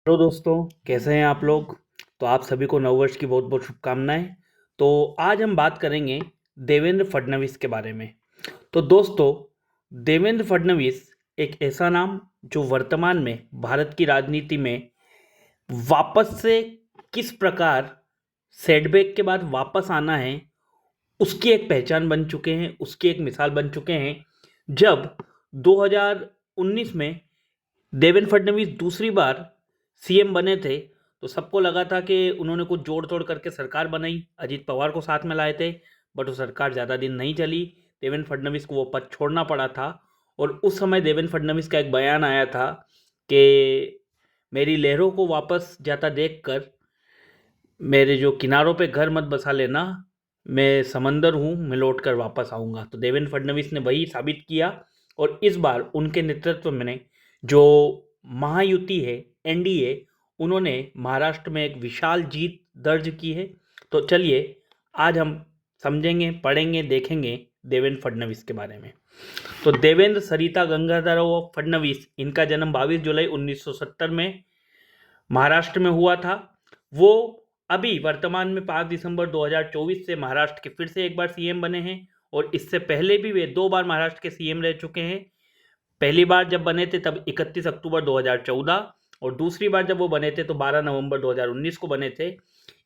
Hello दोस्तों, कैसे हैं आप लोग। तो आप सभी को नववर्ष की बहुत बहुत शुभकामनाएं। तो आज हम बात करेंगे देवेंद्र फडणवीस के बारे में। तो दोस्तों, देवेंद्र फडणवीस एक ऐसा नाम जो वर्तमान में भारत की राजनीति में वापस से किस प्रकार सेटबैक के बाद वापस आना है, उसकी एक पहचान बन चुके हैं, उसकी एक मिसाल बन चुके हैं। जब 2019 में देवेंद्र फडणवीस दूसरी बार सीएम बने थे, तो सबको लगा था कि उन्होंने कुछ जोड़ तोड़ करके सरकार बनाई, अजीत पवार को साथ में लाए थे। बट वो सरकार ज़्यादा दिन नहीं चली, देवेंद्र फडणवीस को वो पद छोड़ना पड़ा था। और उस समय देवेंद्र फडणवीस का एक बयान आया था कि मेरी लहरों को वापस जाता देखकर मेरे जो किनारों पे घर मत बसा लेना, मैं समंदर हूँ, मैं लौट कर वापस आऊँगा। तो देवेंद्र फडणवीस ने वही साबित किया। और इस बार उनके नेतृत्व में जो महायुति है, एनडीए, उन्होंने महाराष्ट्र में एक विशाल जीत दर्ज की है। तो चलिए आज हम समझेंगे, पढ़ेंगे, देखेंगे देवेंद्र फडणवीस के बारे में। तो देवेंद्र सरिता गंगाधरराव फडणवीस, इनका जन्म 22 जुलाई 1970 में महाराष्ट्र में हुआ था। वो अभी वर्तमान में 5 दिसंबर 2024 से महाराष्ट्र के फिर से एक बार सीएम बने हैं। और इससे पहले भी वे 2 बार महाराष्ट्र के सीएम रह चुके हैं। पहली बार जब बने थे तब 31 अक्टूबर 2014, और दूसरी बार जब वो बने थे तो 12 नवंबर 2019 को बने थे।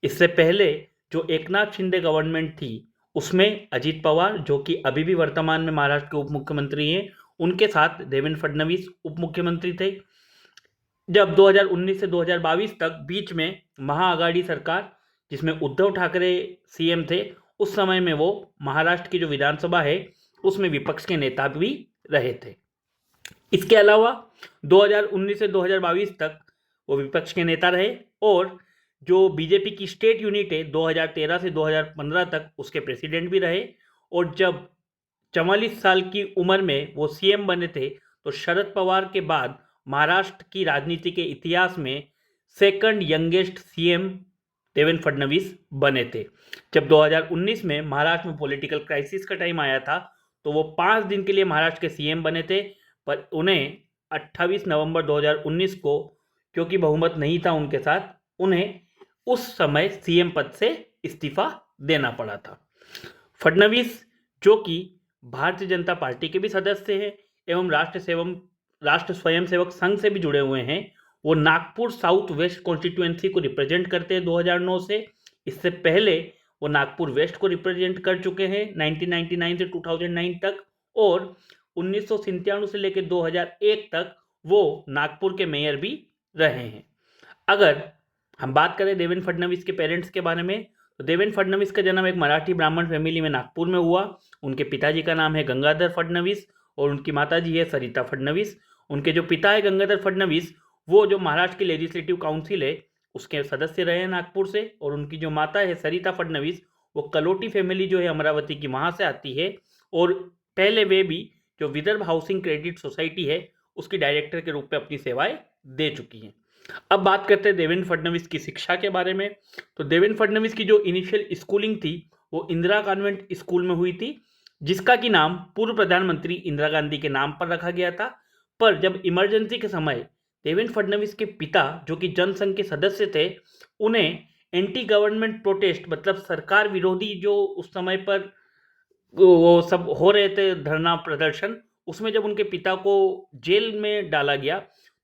इससे पहले जो एकनाथ शिंदे गवर्नमेंट थी, उसमें अजीत पवार, जो कि अभी भी वर्तमान में महाराष्ट्र के उप मुख्यमंत्री हैं, उनके साथ देवेंद्र फडणवीस उप मुख्यमंत्री थे। जब 2019 से 2022 तक बीच में महाआघाड़ी सरकार, जिसमें उद्धव ठाकरे सीएम थे, उस समय में वो महाराष्ट्र की जो विधानसभा है उसमें विपक्ष के नेता भी रहे थे। इसके अलावा 2019 से 2022 तक वो विपक्ष के नेता रहे, और जो बीजेपी की स्टेट यूनिट है 2013 से 2015 तक उसके प्रेसिडेंट भी रहे। और जब 44 साल की उम्र में वो सीएम बने थे, तो शरद पवार के बाद महाराष्ट्र की राजनीति के इतिहास में second youngest CM Devendra Fadnavis बने थे। जब 2019 में महाराष्ट्र में पॉलिटिकल क्राइसिस का टाइम आया था, तो वो 5 दिन के लिए महाराष्ट्र के सीएम बने थे। पर उन्हें 28 नवंबर 2019 को, क्योंकि बहुमत नहीं था उनके साथ, उन्हें उस समय सीएम पद से इस्तीफा देना पड़ा था। फडणवीस, जो कि भारतीय जनता पार्टी के भी सदस्य हैं एवं राष्ट्र स्वयंसेवक संघ से भी जुड़े हुए हैं, वो नागपुर साउथ वेस्ट कॉन्स्टिट्यूएंसी को रिप्रेजेंट करते हैं 2009 से। इससे पहले वो नागपुर वेस्ट को रिप्रेजेंट कर चुके हैं 1999 से 2009 तक। और 1997 से लेकर 2001 तक वो नागपुर के मेयर भी रहे हैं। अगर हम बात करें देवेंद्र फडणवीस के पेरेंट्स के बारे में, तो देवेंद्र फडणवीस का जन्म एक मराठी ब्राह्मण फैमिली में नागपुर में हुआ। उनके पिताजी का नाम है गंगाधर फडणवीस और उनकी माताजी है सरिता फडणवीस। उनके जो पिता है गंगाधर फडणवीस, वो जो महाराष्ट्र की लेजिस्लेटिव काउंसिल है उसके सदस्य रहे हैं नागपुर से। और उनकी जो माता है सरिता फडणवीस, वो कलोटी फैमिली जो है अमरावती की, वहाँ से आती है। और पहले वे भी जो विदर्भ हाउसिंग क्रेडिट सोसाइटी है उसकी डायरेक्टर के रूप में अपनी सेवाएं दे चुकी हैं। अब बात करते हैं देवेंद्र फडणवीस की शिक्षा के बारे में। तो देवेंद्र फडणवीस की जो इनिशियल स्कूलिंग थी वो इंदिरा कॉन्वेंट स्कूल में हुई थी, जिसका की नाम पूर्व प्रधानमंत्री इंदिरा गांधी के नाम पर रखा गया था। पर जब इमरजेंसी के समय देवेंद्र फडणवीस के पिता, जो कि जनसंघ के सदस्य थे, उन्हें एंटी गवर्नमेंट प्रोटेस्ट, मतलब सरकार विरोधी जो उस समय पर वो सब हो रहे थे धरना प्रदर्शन, उसमें जब उनके पिता को जेल में डाला गया,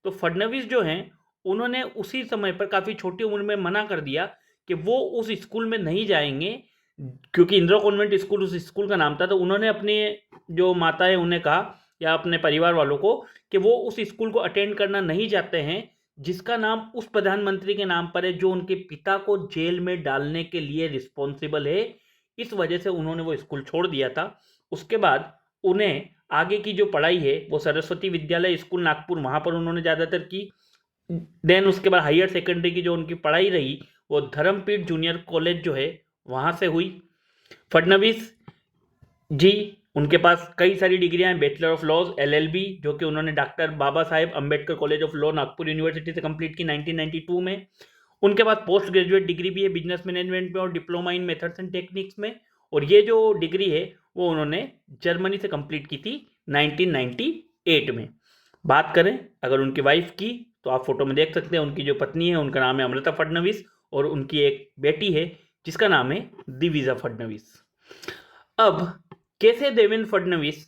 तो फडणवीस जो हैं उन्होंने उसी समय पर काफ़ी छोटी उम्र में मना कर दिया कि वो उस स्कूल में नहीं जाएंगे, क्योंकि इंदिरा कॉन्वेंट स्कूल उस स्कूल का नाम था। तो उन्होंने अपने जो माता है उन्हें कहा, या अपने परिवार वालों को, कि वो उस स्कूल को अटेंड करना नहीं चाहते हैं जिसका नाम उस प्रधानमंत्री के नाम पर है जो उनके पिता को जेल में डालने के लिए रिस्पॉन्सिबल है। इस वजह से उन्होंने वो स्कूल छोड़ दिया था। उसके बाद उन्हें आगे की जो पढ़ाई है वो सरस्वती विद्यालय स्कूल नागपुर, वहाँ पर उन्होंने ज़्यादातर की। देन उसके बाद हायर सेकेंडरी की जो उनकी पढ़ाई रही वो धर्मपीठ जूनियर कॉलेज जो है वहाँ से हुई। फडणवीस जी, उनके पास कई सारी डिग्रियां हैं, बैचलर ऑफ लॉज एलएलबी, जो कि उन्होंने doctor Baba Saheb Ambedkar college of law Nagpur university से कंप्लीट की 1992 में। उनके पास पोस्ट ग्रेजुएट डिग्री भी है बिजनेस मैनेजमेंट में और diploma in methods and techniques में। और ये जो डिग्री है वो उन्होंने जर्मनी से कंप्लीट की थी 1998 में। बात करें अगर उनकी वाइफ की, तो आप फोटो में देख सकते हैं उनकी जो पत्नी है उनका नाम है अमृता फडणवीस और उनकी एक बेटी है जिसका नाम है दिविजा फडणवीस। अब कैसे देवेंद्र फडणवीस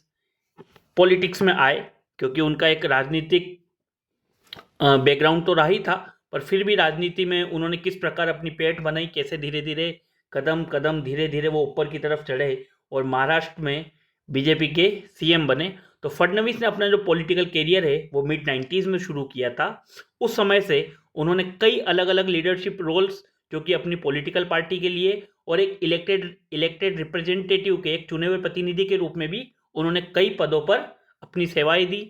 पॉलिटिक्स में आए, क्योंकि उनका एक राजनीतिक बैकग्राउंड तो रहा ही था, पर फिर भी राजनीति में उन्होंने किस प्रकार अपनी पेठ बनाई, कैसे धीरे धीरे कदम कदम धीरे धीरे वो ऊपर की तरफ चढ़े और महाराष्ट्र में बीजेपी के सीएम बने। तो फडणवीस ने अपना जो पॉलिटिकल कैरियर है वो मिड 90s में शुरू किया था। उस समय से उन्होंने कई अलग अलग लीडरशिप रोल्स जो कि अपनी पॉलिटिकल पार्टी के लिए और एक इलेक्टेड रिप्रेजेंटेटिव के एक चुने हुए प्रतिनिधि के रूप में भी उन्होंने कई पदों पर अपनी सेवाएं दी।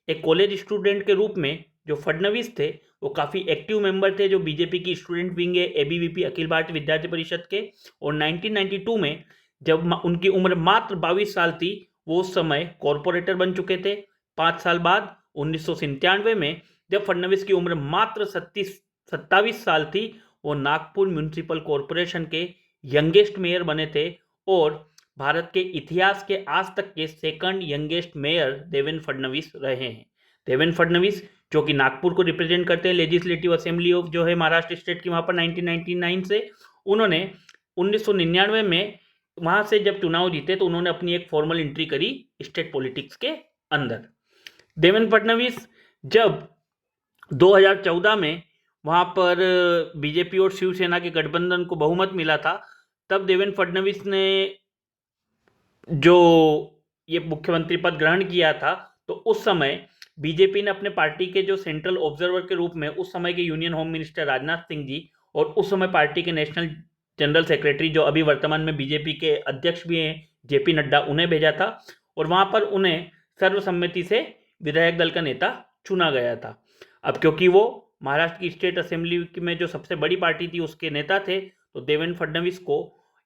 एक कॉलेज स्टूडेंट के रूप में जो फडणवीस थे वो काफ़ी एक्टिव मेंबर थे जो बीजेपी की स्टूडेंट विंग है एबीवीपी अखिल भारतीय विद्यार्थी परिषद के। और 1992 में जब उनकी उम्र मात्र 22 साल थी वो उस समय कॉरपोरेटर बन चुके थे। 5 साल बाद 1997 में जब फडणवीस की उम्र मात्र 27 साल थी वो नागपुर म्यूनिसिपल कॉरपोरेशन के यंगेस्ट मेयर बने थे और भारत के इतिहास के आज तक के second youngest mayor Devendra Fadnavis रहे हैं। देवेंद्र फडणवीस जो कि नागपुर को रिप्रेजेंट करते हैं लेजिस्लेटिव असेंबली ऑफ जो है महाराष्ट्र स्टेट की, वहाँ पर 1999 से उन्होंने 1999 में वहाँ से जब चुनाव जीते तो उन्होंने अपनी एक फॉर्मल एंट्री करी स्टेट पॉलिटिक्स के अंदर। देवेंद्र फडणवीस जब 2014 में वहाँ पर बीजेपी और शिवसेना के गठबंधन को बहुमत मिला था तब देवेंद्र फडणवीस ने जो ये मुख्यमंत्री पद ग्रहण किया था तो उस समय बीजेपी ने अपने पार्टी के जो सेंट्रल ऑब्जर्वर के रूप में उस समय के union home minister Rajnath Singh ji और उस समय पार्टी के नेशनल जनरल सेक्रेटरी जो अभी वर्तमान में बीजेपी के अध्यक्ष भी हैं जेपी नड्डा उन्हें भेजा था और वहाँ पर उन्हें सर्वसम्मति से विधायक दल का नेता चुना गया था। अब क्योंकि वो महाराष्ट्र की स्टेट असेंबली में जो सबसे बड़ी पार्टी थी उसके नेता थे तो देवेंद्र फडणवीस को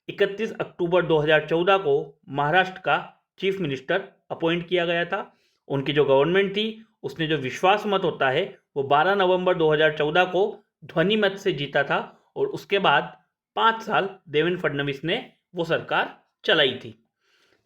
31 अक्टूबर 2014 को महाराष्ट्र का चीफ मिनिस्टर अपॉइंट किया गया था। उनकी जो गवर्नमेंट थी उसने जो विश्वास मत होता है वो 12 नवंबर 2014 को ध्वनि मत से जीता था और उसके बाद 5 साल देवेंद्र फडणवीस ने वो सरकार चलाई थी।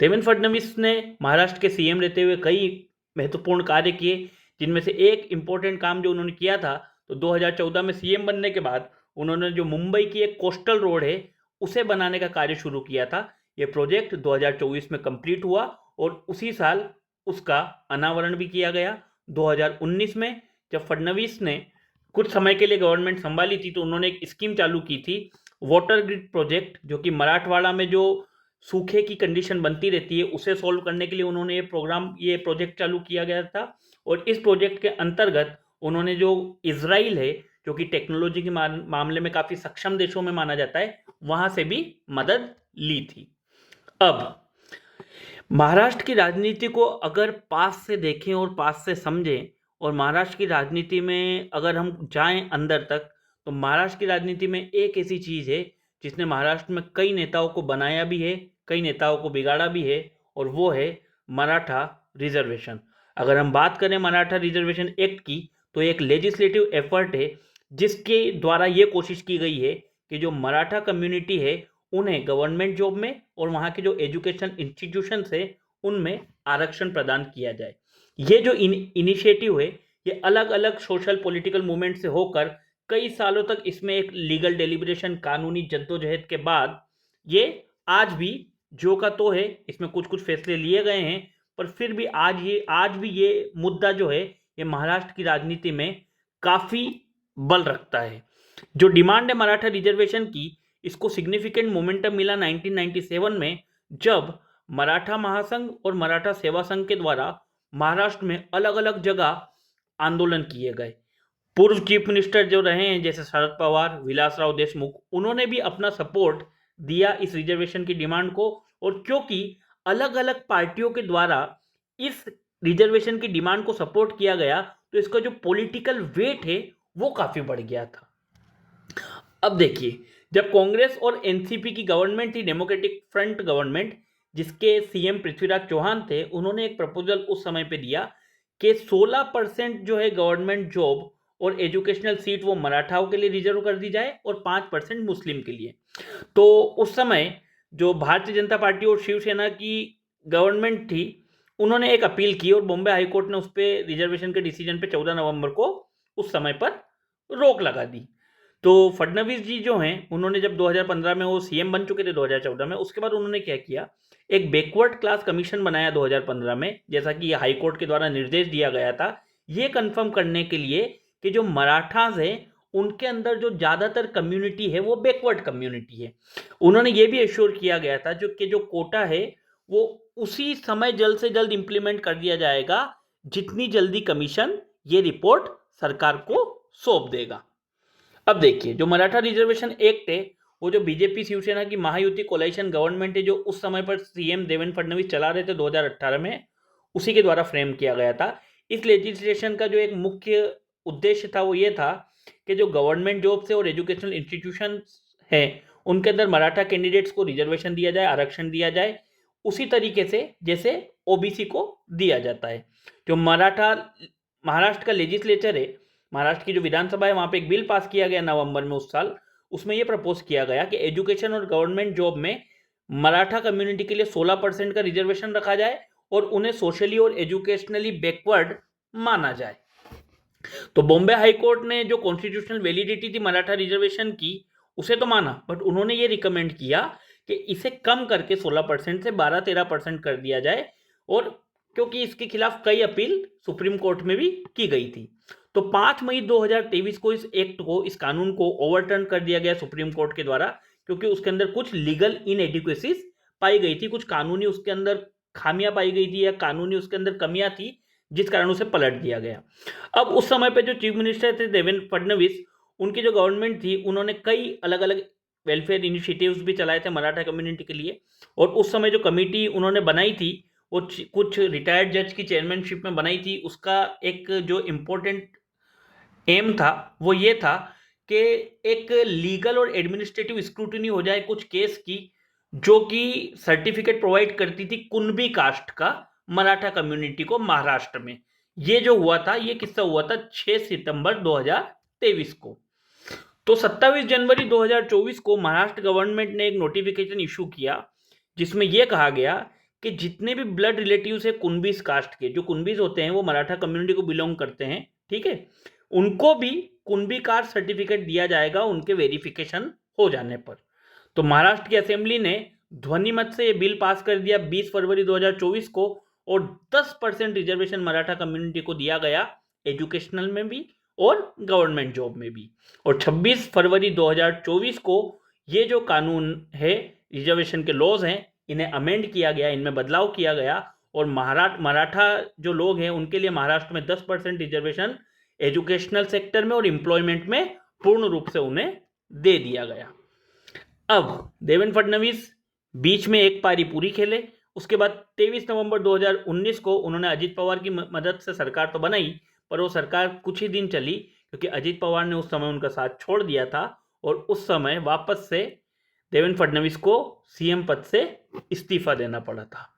देवेंद्र फडणवीस ने महाराष्ट्र के सीएम रहते हुए कई महत्वपूर्ण कार्य किए जिनमें से एक इम्पोर्टेंट काम जो उन्होंने किया था तो 2014 में सीएम बनने के बाद उन्होंने जो मुंबई की एक कोस्टल रोड है उसे बनाने का कार्य शुरू किया था। ये प्रोजेक्ट 2024 में कंप्लीट हुआ और उसी साल उसका अनावरण भी किया गया। 2019 में जब फडणवीस ने कुछ समय के लिए गवर्नमेंट संभाली थी तो उन्होंने एक स्कीम चालू की थी वाटर ग्रिड प्रोजेक्ट जो कि मराठवाड़ा में जो सूखे की कंडीशन बनती रहती है उसे सॉल्व करने के लिए उन्होंने ये प्रोजेक्ट चालू किया गया था। और इस प्रोजेक्ट के अंतर्गत उन्होंने जो इजराइल है जो कि टेक्नोलॉजी के मामले में काफ़ी सक्षम देशों में माना जाता है वहाँ से भी मदद ली थी। अब महाराष्ट्र की राजनीति को अगर पास से देखें और पास से समझें और महाराष्ट्र की राजनीति में अगर हम जाएं अंदर तक तो महाराष्ट्र की राजनीति में एक ऐसी चीज़ है जिसने महाराष्ट्र में कई नेताओं को बनाया भी है कई नेताओं को बिगाड़ा भी है और वो है मराठा रिजर्वेशन। अगर हम बात करें मराठा रिजर्वेशन एक्ट की तो एक लेजिस्लेटिव एफर्ट है जिसके द्वारा ये कोशिश की गई है कि जो मराठा कम्युनिटी है उन्हें गवर्नमेंट जॉब में और वहाँ के जो एजुकेशन इंस्टीट्यूशन है उनमें आरक्षण प्रदान किया जाए। ये जो इनिशिएटिव है ये अलग अलग सोशल पॉलिटिकल मूवमेंट से होकर कई सालों तक इसमें एक लीगल डेलिब्रेशन कानूनी जद्दोजहद के बाद ये आज भी जो का तो है, इसमें कुछ कुछ फैसले लिए गए हैं पर फिर भी आज भी ये मुद्दा जो है ये महाराष्ट्र की राजनीति में काफ़ी बल रखता है। जो डिमांड है मराठा रिजर्वेशन की इसको सिग्निफिकेंट मोमेंटम मिला 1997 में जब मराठा महासंघ और मराठा सेवा संघ के द्वारा महाराष्ट्र में अलग अलग जगह आंदोलन किए गए। पूर्व चीफ मिनिस्टर जो रहे हैं जैसे शरद पवार विलासराव देशमुख उन्होंने भी अपना सपोर्ट दिया इस रिजर्वेशन की डिमांड को और क्योंकि अलग अलग पार्टियों के द्वारा इस रिजर्वेशन की डिमांड को सपोर्ट किया गया तो इसका जो पॉलिटिकल वेट है वो काफ़ी बढ़ गया था। अब देखिए जब कांग्रेस और एनसीपी की गवर्नमेंट थी डेमोक्रेटिक फ्रंट गवर्नमेंट जिसके सीएम पृथ्वीराज चौहान थे उन्होंने एक प्रपोजल उस समय पे दिया कि 16% जो है गवर्नमेंट जॉब और एजुकेशनल सीट वो मराठाओं के लिए रिजर्व कर दी जाए और 5% मुस्लिम के लिए। तो उस समय जो भारतीय जनता पार्टी और शिवसेना की गवर्नमेंट थी उन्होंने एक अपील की और बॉम्बे हाईकोर्ट ने उस पर रिजर्वेशन के डिसीजन पे 14 नवंबर को उस समय पर रोक लगा दी। तो फडणवीस जी जो हैं उन्होंने जब 2015 में वो सीएम बन चुके थे 2014 में, उसके बाद उन्होंने क्या किया, एक बैकवर्ड क्लास कमीशन बनाया 2015 में, जैसा कि हाई कोर्ट के द्वारा निर्देश दिया गया था, ये कंफर्म करने के लिए कि जो मराठास हैं उनके अंदर जो ज़्यादातर कम्युनिटी है वो बैकवर्ड कम्युनिटी है। उन्होंने ये भी एश्योर किया गया था जो कोटा है वो उसी समय जल्द से जल्द इंप्लीमेंट कर दिया जाएगा जितनी जल्दी कमीशन ये रिपोर्ट सरकार को सौंप देगा। अब देखिए, जो मराठा रिजर्वेशन एक्ट है वो जो बीजेपी शिवसेना की महायुति कोलाइशन गवर्नमेंट है जो उस समय पर सीएम देवेंद्र फडणवीस चला रहे थे 2018 में, उसी के द्वारा फ्रेम किया गया था। इस लेजिस्लेशन का जो एक मुख्य उद्देश्य था वो ये था कि जो गवर्नमेंट जॉब से और एजुकेशनल इंस्टीट्यूशन है उनके अंदर मराठा कैंडिडेट्स को रिजर्वेशन दिया जाए, आरक्षण दिया जाए, उसी तरीके से जैसे ओबीसी को दिया जाता है। जो महाराष्ट्र का लेजिस्लेचर है, महाराष्ट्र की जो विधानसभा है, वहां पे एक बिल पास किया गया नवंबर में उस साल। उसमें यह प्रपोज किया गया कि एजुकेशन और गवर्नमेंट जॉब में मराठा कम्युनिटी के लिए 16% का रिजर्वेशन रखा जाए और उन्हें सोशली और एजुकेशनली बैकवर्ड माना जाए। तो बॉम्बे हाई कोर्ट ने जो कॉन्स्टिट्यूशनल वैलिडिटी थी मराठा रिजर्वेशन की उसे तो माना, बट उन्होंने ये रिकमेंड किया कि इसे कम करके 16% से 12-13% कर दिया जाए, और क्योंकि इसके खिलाफ कई अपील सुप्रीम कोर्ट में भी की गई थी। तो 5 मई 2023 को इस एक्ट को, इस कानून को ओवरटर्न कर दिया गया सुप्रीम कोर्ट के द्वारा, क्योंकि उसके अंदर कुछ लीगल इनएडिक्वेसीज पाई गई थी, कुछ कानूनी उसके अंदर खामियां पाई गई थी या कानूनी उसके अंदर कमियां थी, जिस कारण उसे पलट दिया गया। अब उस समय पे जो चीफ मिनिस्टर थे देवेंद्र फडणवीस, उनकी जो गवर्नमेंट थी उन्होंने कई अलग अलग वेलफेयर इनिशिएटिव्स भी चलाए थे मराठा कम्युनिटी के लिए। और उस समय जो कमेटी उन्होंने बनाई थी वो कुछ रिटायर्ड जज की चेयरमैनशिप में बनाई थी। उसका एक जो इम्पोर्टेंट एम था वो ये था कि एक लीगल और एडमिनिस्ट्रेटिव स्क्रूटिनी हो जाए कुछ केस की, जो कि सर्टिफिकेट प्रोवाइड करती थी कुनबी कास्ट का मराठा कम्युनिटी को महाराष्ट्र में। ये जो हुआ था, ये किस्सा हुआ था 6 सितंबर 2023 को। तो 27 जनवरी 2024 को महाराष्ट्र गवर्नमेंट ने एक नोटिफिकेशन इशू किया जिसमें यह कहा गया कि जितने भी ब्लड रिलेटिव्स है कुनबीस कास्ट के, जो कुनबीस होते हैं वो मराठा कम्युनिटी को बिलोंग करते हैं, ठीक है, उनको भी कुनबी कास्ट सर्टिफिकेट दिया जाएगा उनके वेरिफिकेशन हो जाने पर। तो महाराष्ट्र की असेंबली ने ध्वनि मत से ये बिल पास कर दिया 20 फरवरी 2024 को, और 10% रिजर्वेशन मराठा कम्युनिटी को दिया गया एजुकेशनल में भी और गवर्नमेंट जॉब में भी। और 26 फरवरी 2024 को ये जो कानून है, रिजर्वेशन के लॉज हैं, इन्हें अमेंड किया गया, इनमें बदलाव किया गया, और मराठा जो लोग हैं उनके लिए महाराष्ट्र में 10% रिजर्वेशन एजुकेशनल सेक्टर में और एम्प्लॉयमेंट में पूर्ण रूप से उन्हें दे दिया गया। अब देवेंद्र फडणवीस बीच में एक पारी पूरी खेले, उसके बाद 23 नवंबर 2019 को उन्होंने अजीत पवार की मदद से सरकार तो बनाई, पर वो सरकार कुछ ही दिन चली क्योंकि अजीत पवार ने उस समय उनका साथ छोड़ दिया था, और उस समय वापस से देवेंद्र फडणवीस को सीएम पद से इस्तीफा देना पड़ा था।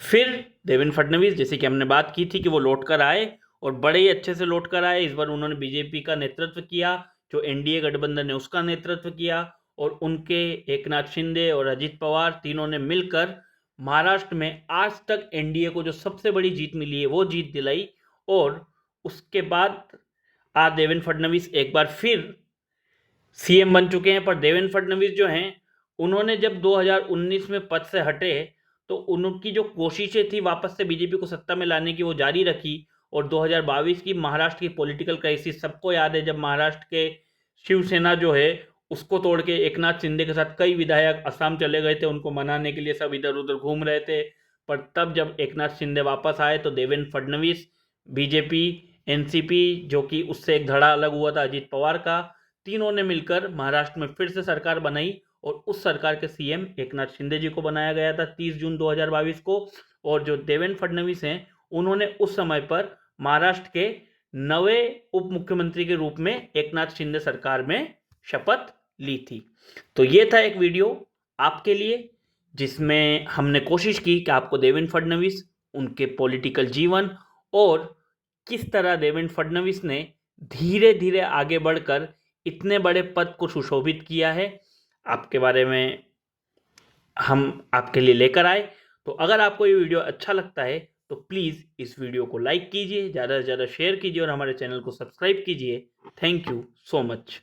फिर देवेंद्र फडणवीस, जैसे कि हमने बात की थी कि वो लौट कर आए और बड़े ही अच्छे से लौट कर आए। इस बार उन्होंने बीजेपी का नेतृत्व किया, जो एनडीए गठबंधन ने उसका नेतृत्व किया, और उनके एकनाथ शिंदे और अजीत पवार तीनों ने मिलकर महाराष्ट्र में आज तक एनडीए को जो सबसे बड़ी जीत मिली है वो जीत दिलाई। और उसके बाद आज देवेंद्र फडणवीस एक बार फिर सीएम बन चुके हैं। पर देवेंद्र फडणवीस जो हैं उन्होंने जब 2019 में पद से हटे तो उनकी जो कोशिशें थी वापस से बीजेपी को सत्ता में लाने की वो जारी रखी। और 2022 की महाराष्ट्र की पॉलिटिकल क्राइसिस सबको याद है, जब महाराष्ट्र के शिवसेना जो है उसको तोड़ के एकनाथ शिंदे के साथ कई विधायक असम चले गए थे, उनको मनाने के लिए सब इधर उधर घूम रहे थे। पर तब जब एकनाथ शिंदे वापस आए तो देवेंद्र फडणवीस, बीजेपी, एनसीपी जो कि उससे एक धड़ा अलग हुआ था अजीत पवार का, तीनों ने मिलकर महाराष्ट्र में फिर से सरकार बनाई, और उस सरकार के सीएम एकनाथ शिंदे जी को बनाया गया था 30 जून 2022 को। और जो देवेंद्र फडणवीस हैं उन्होंने उस समय पर महाराष्ट्र के नवे उप मुख्यमंत्री के रूप में एकनाथ शिंदे सरकार में शपथ ली थी। तो ये था एक वीडियो आपके लिए जिसमें हमने कोशिश की कि आपको देवेंद्र फडणवीस, उनके पॉलिटिकल जीवन और किस तरह देवेंद्र फडणवीस ने धीरे धीरे आगे बढ़कर इतने बड़े पद को सुशोभित किया है, आपके बारे में हम आपके लिए लेकर आए। तो अगर आपको ये वीडियो अच्छा लगता है तो प्लीज़ इस वीडियो को लाइक कीजिए, ज़्यादा से ज़्यादा शेयर कीजिए और हमारे चैनल को सब्सक्राइब कीजिए। Thank you so much.